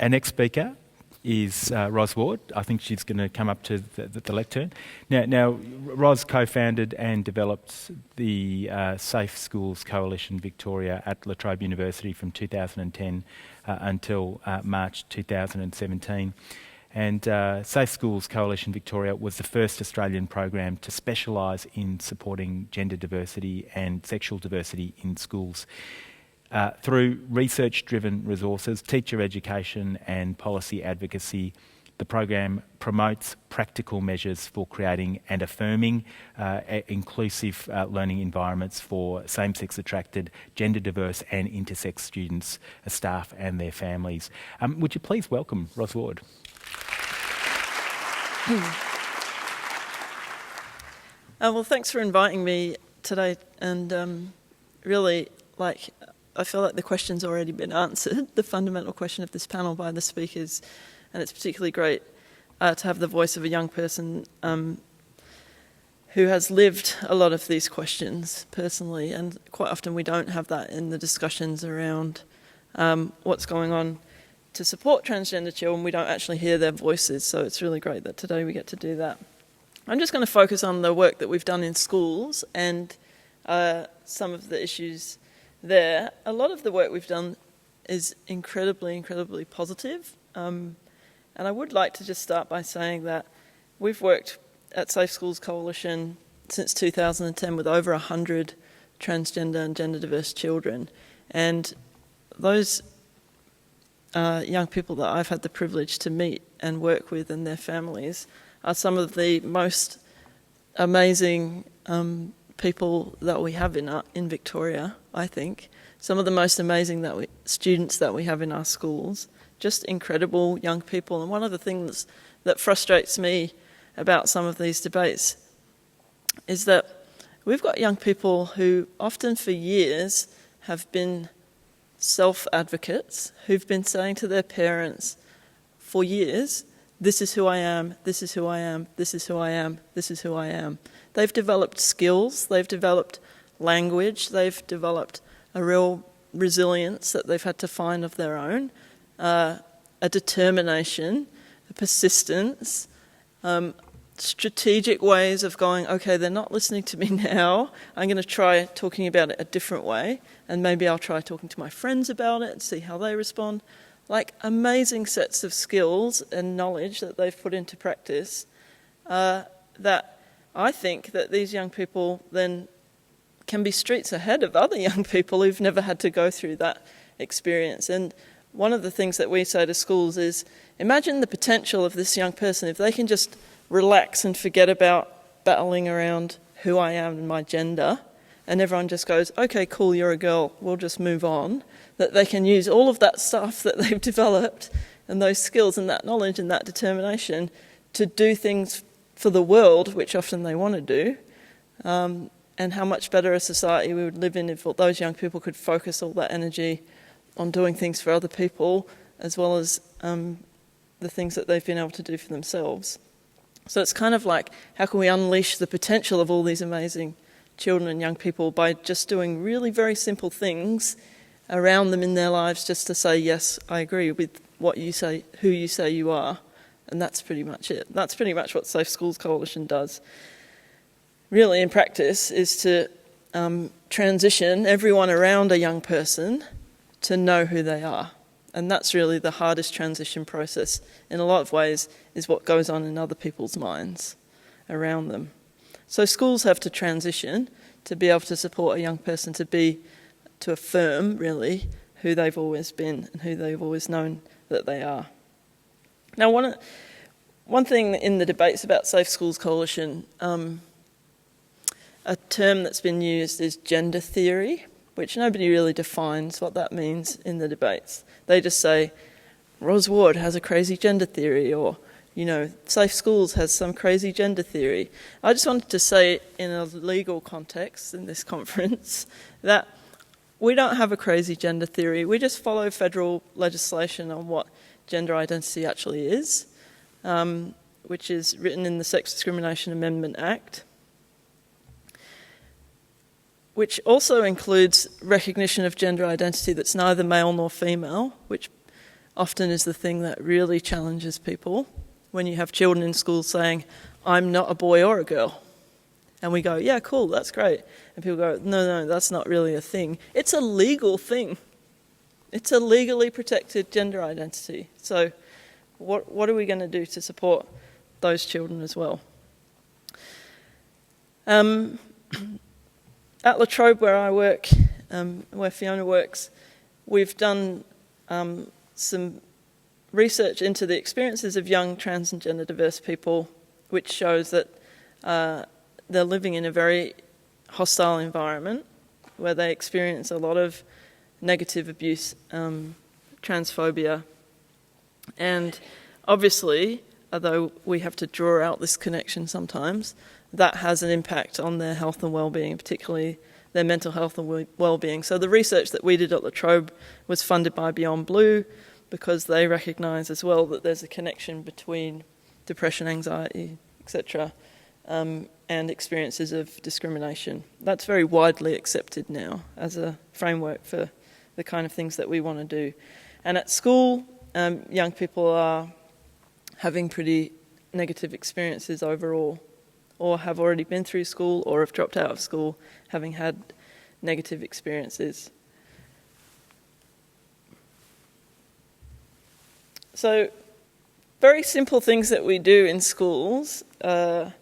Our next speaker is Roz Ward. I think she's going to come up to the lectern. Now, Roz co-founded and developed the Safe Schools Coalition Victoria at Trobe University from 2010 until March 2017. And Safe Schools Coalition Victoria was the first Australian program to specialise in supporting gender diversity and sexual diversity in schools. Through research-driven resources, teacher education and policy advocacy, the program promotes practical measures for creating and affirming inclusive learning environments for same-sex attracted, gender diverse and intersex students, staff and their families. Would you please welcome Roz Ward? Well, thanks for inviting me today, and really, I feel like the question's already been answered, the fundamental question of this panel by the speakers, and it's particularly great to have the voice of a young person who has lived a lot of these questions personally, and quite often we don't have that in the discussions around what's going on to support transgender children. We don't actually hear their voices, so it's really great that today we get to do that. I'm just going to focus on the work that we've done in schools and some of the issues there. A lot of the work we've done is incredibly positive. And I would like to just start by saying that we've worked at Safe Schools Coalition since 2010 with over 100 transgender and gender diverse children. And those young people that I've had the privilege to meet and work with and their families are some of the most amazing people that we have in Victoria, I think. Some of the most amazing students that we have in our schools. Just incredible young people. And one of the things that frustrates me about some of these debates is that we've got young people who often for years have been self-advocates, who've been saying to their parents for years, this is who I am, this is who I am, this is who I am, this is who I am. They've developed skills, they've developed language, they've developed a real resilience that they've had to find of their own, a determination, a persistence, strategic ways of going, okay, they're not listening to me now, I'm going to try talking about it a different way, and maybe I'll try talking to my friends about it and see how they respond. Like amazing sets of skills and knowledge that they've put into practice that I think that these young people then can be streets ahead of other young people who've never had to go through that experience. And one of the things that we say to schools is, imagine the potential of this young person if they can just relax and forget about battling around who I am and my gender, and everyone just goes, okay, cool, you're a girl, we'll just move on, that they can use all of that stuff that they've developed and those skills and that knowledge and that determination to do things for the world, which often they want to do, and how much better a society we would live in if those young people could focus all that energy on doing things for other people as well as the things that they've been able to do for themselves. So it's kind of like, how can we unleash the potential of all these amazing children and young people by just doing really very simple things around them in their lives, just to say, yes, I agree with what you say, who you say you are, and that's pretty much it. That's pretty much what Safe Schools Coalition does. Really, in practice, is to transition everyone around a young person to know who they are. And that's really the hardest transition process, in a lot of ways, is what goes on in other people's minds around them. So schools have to transition to be able to support a young person to affirm, really, who they've always been and who they've always known that they are. Now, one thing in the debates about Safe Schools Coalition, a term that's been used is gender theory, which nobody really defines what that means in the debates. They just say, Roz Ward has a crazy gender theory, or, Safe Schools has some crazy gender theory. I just wanted to say in a legal context in this conference that we don't have a crazy gender theory. We just follow federal legislation on what gender identity actually is, which is written in the Sex Discrimination Amendment Act, which also includes recognition of gender identity that's neither male nor female, which often is the thing that really challenges people. When you have children in school saying, I'm not a boy or a girl. And we go, yeah, cool, that's great. And people go, no, that's not really a thing. It's a legal thing. It's a legally protected gender identity. So what are we going to do to support those children as well? At La Trobe, where I work, where Fiona works, we've done some research into the experiences of young trans and gender diverse people, which shows that they're living in a very hostile environment where they experience a lot of negative abuse, transphobia. And obviously, although we have to draw out this connection sometimes, that has an impact on their health and well-being, particularly their mental health and well-being. So the research that we did at La Trobe was funded by Beyond Blue because they recognise as well that there's a connection between depression, anxiety, etc., and experiences of discrimination. That's very widely accepted now as a framework for the kind of things that we want to do. And at school, young people are having pretty negative experiences overall, or have already been through school, or have dropped out of school having had negative experiences. So, very simple things that we do in schools to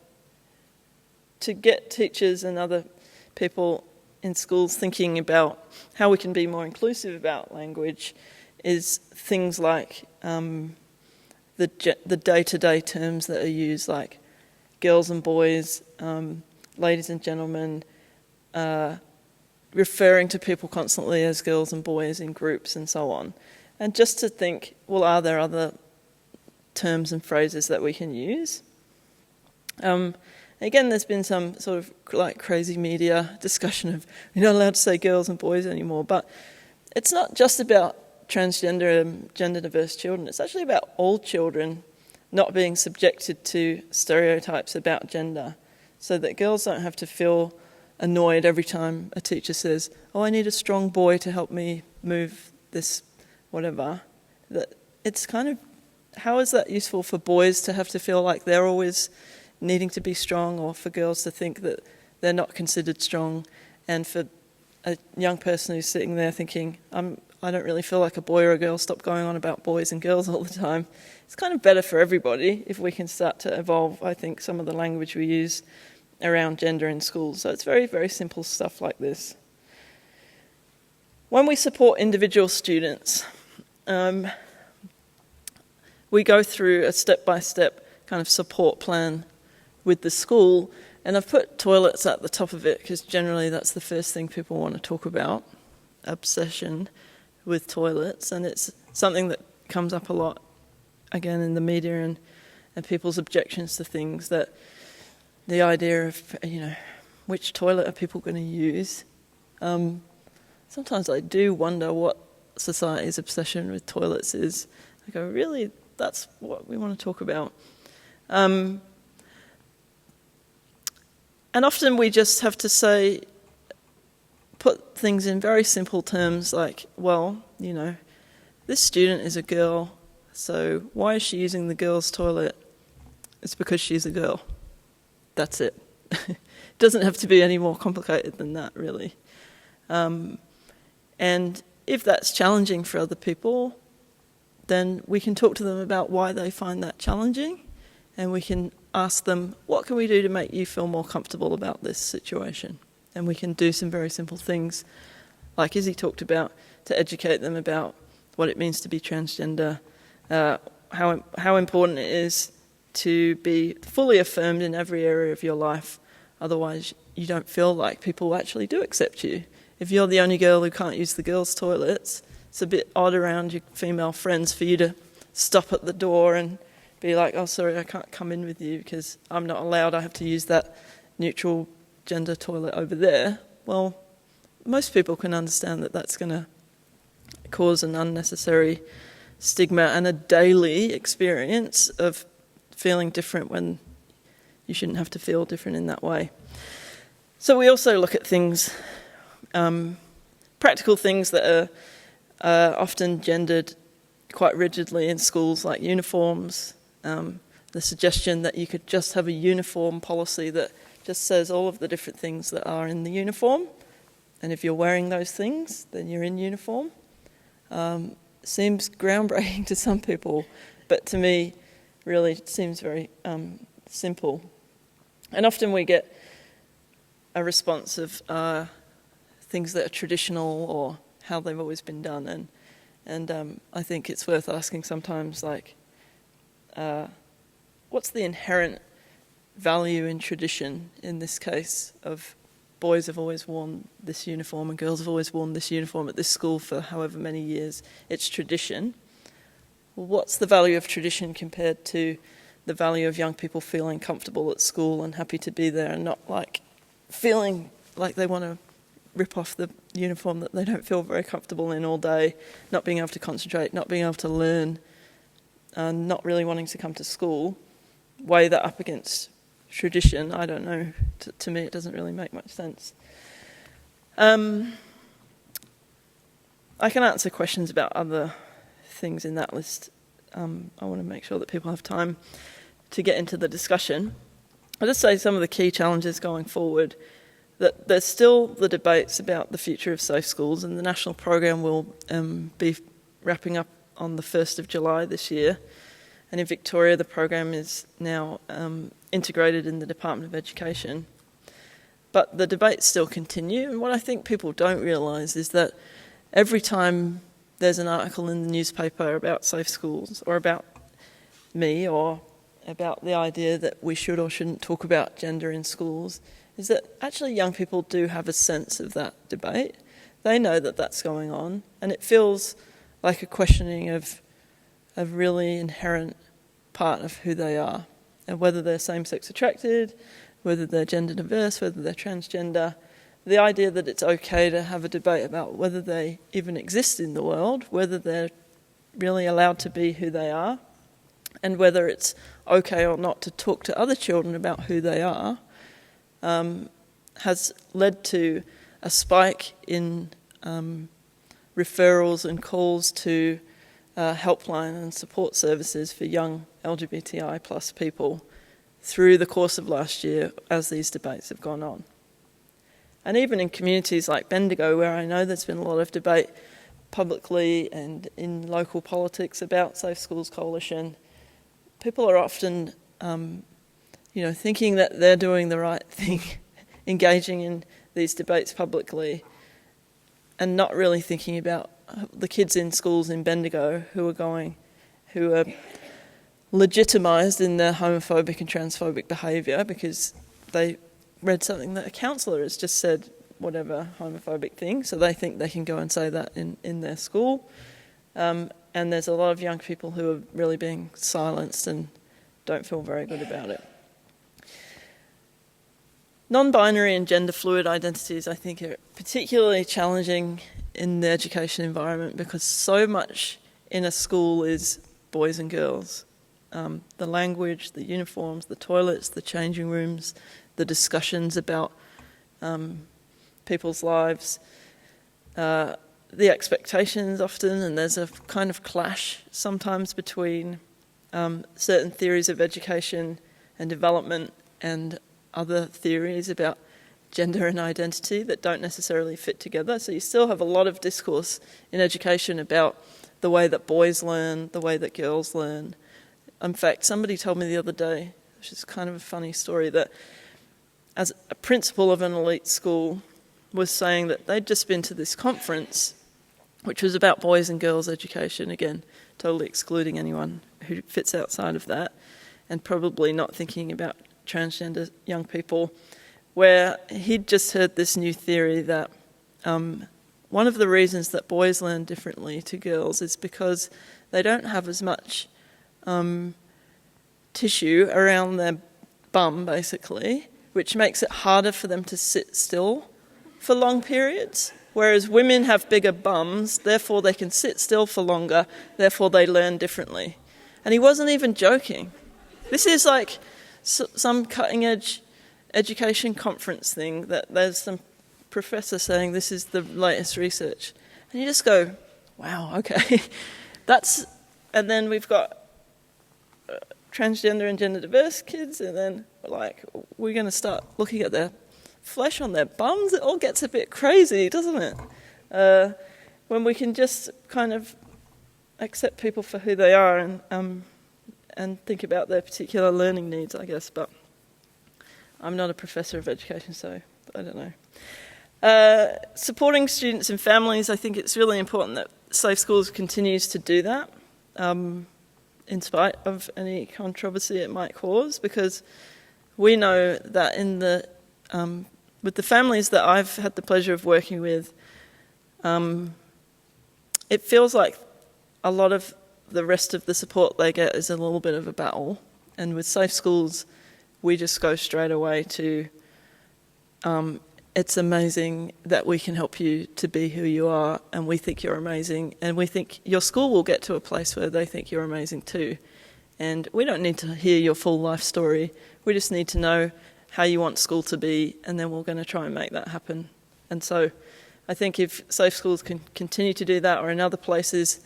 get teachers and other people in schools thinking about how we can be more inclusive about language is things like the day-to-day terms that are used, like girls and boys, ladies and gentlemen, referring to people constantly as girls and boys in groups and so on. And just to think, well, are there other terms and phrases that we can use? Again, there's been some sort of like crazy media discussion of you're not allowed to say girls and boys anymore, but it's not just about transgender and gender diverse children. It's actually about all children not being subjected to stereotypes about gender, so that girls don't have to feel annoyed every time a teacher says, oh, I need a strong boy to help me move this whatever. That it's kind of, how is that useful for boys to have to feel like they're always needing to be strong, or for girls to think that they're not considered strong, and for a young person who's sitting there thinking, I don't really feel like a boy or a girl, stop going on about boys and girls all the time. It's kind of better for everybody if we can start to evolve, I think, some of the language we use around gender in schools. So it's very, very simple stuff like this. When we support individual students, we go through a step-by-step kind of support plan with the school, and I've put toilets at the top of it because generally that's the first thing people want to talk about, obsession with toilets, and it's something that comes up a lot, again, in the media and people's objections to things, that the idea of, which toilet are people going to use? Sometimes I do wonder what society's obsession with toilets is. I go, really, that's what we want to talk about? And often we just have to say, put things in very simple terms like, well, this student is a girl, so why is she using the girls' toilet? It's because she's a girl. That's it. It doesn't have to be any more complicated than that, really. And if that's challenging for other people, then we can talk to them about why they find that challenging, and we can ask them, what can we do to make you feel more comfortable about this situation? And we can do some very simple things, like Izzy talked about, to educate them about what it means to be transgender, how important it is to be fully affirmed in every area of your life. Otherwise, you don't feel like people actually do accept you. If you're the only girl who can't use the girls' toilets, it's a bit odd around your female friends for you to stop at the door and be like, oh, sorry, I can't come in with you because I'm not allowed, I have to use that neutral gender toilet over there. Well, most people can understand that that's going to cause an unnecessary stigma and a daily experience of feeling different when you shouldn't have to feel different in that way. So we also look at things, practical things that are often gendered quite rigidly in schools, like uniforms, the suggestion that you could just have a uniform policy that just says all of the different things that are in the uniform, and if you're wearing those things, then you're in uniform. Seems groundbreaking to some people, but to me, really seems very simple. And often we get a response of things that are traditional or how they've always been done, and I think it's worth asking sometimes, like, what's the inherent value in tradition in this case of boys have always worn this uniform and girls have always worn this uniform at this school for however many years. It's tradition. Well, what's the value of tradition compared to the value of young people feeling comfortable at school and happy to be there and not like feeling like they want to rip off the uniform that they don't feel very comfortable in all day, not being able to concentrate, not being able to learn, not really wanting to come to school? Weigh that up against tradition, I don't know. To me, it doesn't really make much sense. I can answer questions about other things in that list. I want to make sure that people have time to get into the discussion. I'll just say some of the key challenges going forward. That there's still the debates about the future of safe schools, and the national program will be wrapping up on the 1st of July this year. And in Victoria, the program is now integrated in the Department of Education. But the debates still continue, and what I think people don't realise is that every time there's an article in the newspaper about safe schools, or about me, or about the idea that we should or shouldn't talk about gender in schools, is that actually young people do have a sense of that debate. They know that that's going on, and it feels like a questioning of a really inherent part of who they are, and whether they're same-sex attracted, whether they're gender diverse, whether they're transgender. The idea that it's okay to have a debate about whether they even exist in the world, whether they're really allowed to be who they are, and whether it's okay or not to talk to other children about who they are, has led to a spike in referrals and calls to helpline and support services for young LGBTI plus people through the course of last year as these debates have gone on. And even in communities like Bendigo, where I know there's been a lot of debate publicly and in local politics about Safe Schools Coalition, people are often thinking that they're doing the right thing, engaging in these debates publicly, and not really thinking about the kids in schools in Bendigo who are legitimised in their homophobic and transphobic behaviour because they read something that a counsellor has just said, whatever homophobic thing, so they think they can go and say that in their school. And there's a lot of young people who are really being silenced and don't feel very good about it. Non-binary and gender-fluid identities, I think, are particularly challenging in the education environment because so much in a school is boys and girls. The language, the uniforms, the toilets, the changing rooms, the discussions about people's lives, the expectations often, and there's a kind of clash sometimes between certain theories of education and development and other theories about gender and identity that don't necessarily fit together. So you still have a lot of discourse in education about the way that boys learn, the way that girls learn. In fact, somebody told me the other day, which is kind of a funny story, that as a principal of an elite school was saying that they'd just been to this conference which was about boys and girls education, again, totally excluding anyone who fits outside of that, and probably not thinking about transgender young people, where he'd just heard this new theory that one of the reasons that boys learn differently to girls is because they don't have as much tissue around their bum, basically, which makes it harder for them to sit still for long periods. Whereas women have bigger bums, therefore they can sit still for longer, therefore they learn differently. And he wasn't even joking. This is like some cutting-edge education conference thing that there's some professor saying this is the latest research. And you just go, wow, okay. That's And then we've got transgender and gender diverse kids, and then we're going to start looking at their flesh on their bums. It all gets a bit crazy, doesn't it? When we can just kind of accept people for who they are and think about their particular learning needs, I guess. But I'm not a professor of education, so I don't know. Supporting students and families, I think it's really important that Safe Schools continues to do that, in spite of any controversy it might cause, because we know that with the families that I've had the pleasure of working with, it feels like a lot of the rest of the support they get is a little bit of a battle. And with Safe Schools, we just go straight away to, it's amazing that we can help you to be who you are, and we think you're amazing, and we think your school will get to a place where they think you're amazing too. And we don't need to hear your full life story. We just need to know how you want school to be, and then we're going to try and make that happen. And so I think if Safe Schools can continue to do that, or in other places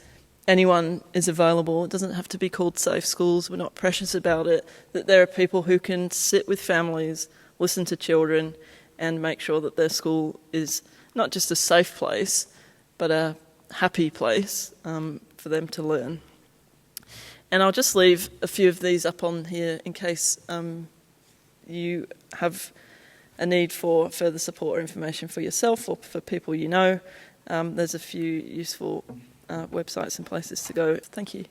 anyone is available, it doesn't have to be called Safe Schools, we're not precious about it, that there are people who can sit with families, listen to children, and make sure that their school is not just a safe place, but a happy place for them to learn. And I'll just leave a few of these up on here in case you have a need for further support or information for yourself or for people you know. There's a few useful websites and places to go. Thank you.